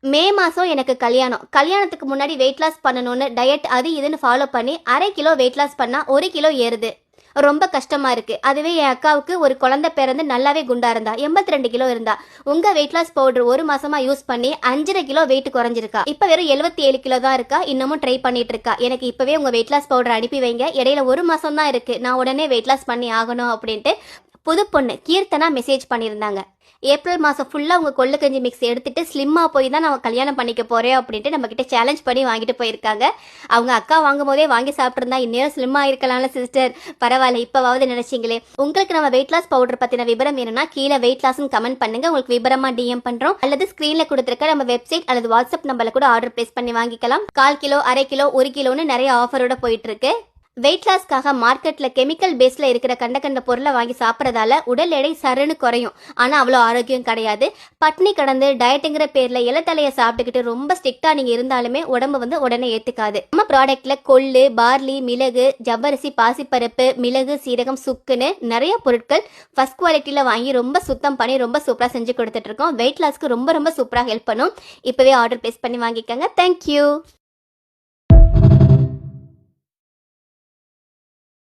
மே மாதம் எனக்கு கல்யாணத்துக்கு முன்னாடி வெயிட் லாஸ் பண்ணணும்னு டயட் அது இதுன்னு ஃபாலோ பண்ணி 1/2 கிலோ வெயிட் லாஸ் பண்ணால் 1 கிலோ ஏறுது. ரொம்ப கஷ்டமா இருக்கு. அதுவே என் அக்காவுக்கு ஒரு குழந்தை பிறந்து நல்லாவே குண்டா இருந்தா, 82 கிலோ இருந்தா. உங்க வெயிட் லாஸ் பவுடர் 1 மாசமா யூஸ் பண்ணி 5.5 கிலோ வெயிட் குறைஞ்சிருக்கா. இப்ப வெறும் 77 கிலோ தான் இருக்கா. இன்னமும் ட்ரை பண்ணிட்டு இருக்கா. எனக்கு இப்பவே உங்க வெயிட் லாஸ் பவுடர் அனுப்பி வைங்க. இடையில 1 மாசம் தான் இருக்கு, நான் உடனே வெயிட் லாஸ் பண்ணி ஆகணும் அப்படின்ட்டு புது பொண்ணு கீர்த்தனா மெசேஜ் பண்ணியிருந்தாங்க. ஏப்ரல் மாதம் ஃபுல்லாக உங்கள் கொள்ளுக்கஞ்சி மிக்ஸ் எடுத்துட்டு ஸ்லிம்மாக போய் தான் நான் கல்யாணம் பண்ணிக்க போகிறேன் அப்படின்ட்டு நம்மக்கிட்ட சேலஞ்ச் பண்ணி வாங்கிட்டு போயிருக்காங்க. அவங்க அக்கா வாங்கும் போதே வாங்கி சாப்பிட்ருந்தா இந்நேரம் ஸ்லிம்மாக இருக்கலாம்ல சிஸ்டர். பரவாயில்ல, இப்போவாவது நினச்சிங்களே. உங்களுக்கு நம்ம வெயிட் லாஸ் பவுடர் பற்றின விவரம் வேணும்னா கீழே வெயிட் லாஸ்ன்னு கமெண்ட் பண்ணுங்க. உங்களுக்கு விவரமாக டிஎம் பண்ணுறோம். அல்லது ஸ்க்ரீனில் கொடுத்துருக்க நம்ம வெப்சைட் அல்லது வாட்ஸ்அப் நம்பரில் கூட ஆர்டர் பிளேஸ் பண்ணி வாங்கிக்கலாம். 1/4 கிலோ, 1/2 கிலோ, 1 கிலோன்னு நிறைய ஆஃபரோட போயிட்டு இருக்கு. வெயிட் லாஸ்க்காக மார்க்கெட்டில் கெமிக்கல் பேஸில் இருக்கிற கண்ட பொருளை வாங்கி சாப்பிட்றதால உடல் எடை சருன்னு குறையும். ஆனால் அவ்வளோ ஆரோக்கியம் கிடையாது. பட்னி கடந்து டயட்டுங்கிற பேரில் இலத்தலையை சாப்பிட்டுக்கிட்டு ரொம்ப ஸ்ட்ரிக்டாக நீங்கள் இருந்தாலுமே உடம்பு உடனே ஏற்றுக்காது. நம்ம ப்ராடக்ட்டில் கொள்ளு, பார்லி, மிளகு, ஜவ்வரிசி, பாசிப்பருப்பு, மிளகு, சீரகம், சுக்குன்னு நிறைய பொருட்கள் ஃபர்ஸ்ட் குவாலிட்டியில் வாங்கி ரொம்ப சுத்தம் பண்ணி ரொம்ப சூப்பராக செஞ்சு கொடுத்துட்ருக்கோம். வெயிட் லாஸ்க்கு ரொம்ப சூப்பராக ஹெல்ப் பண்ணும். இப்போவே ஆர்டர் பிளேஸ் பண்ணி வாங்கிக்கோங்க. தேங்க்யூ.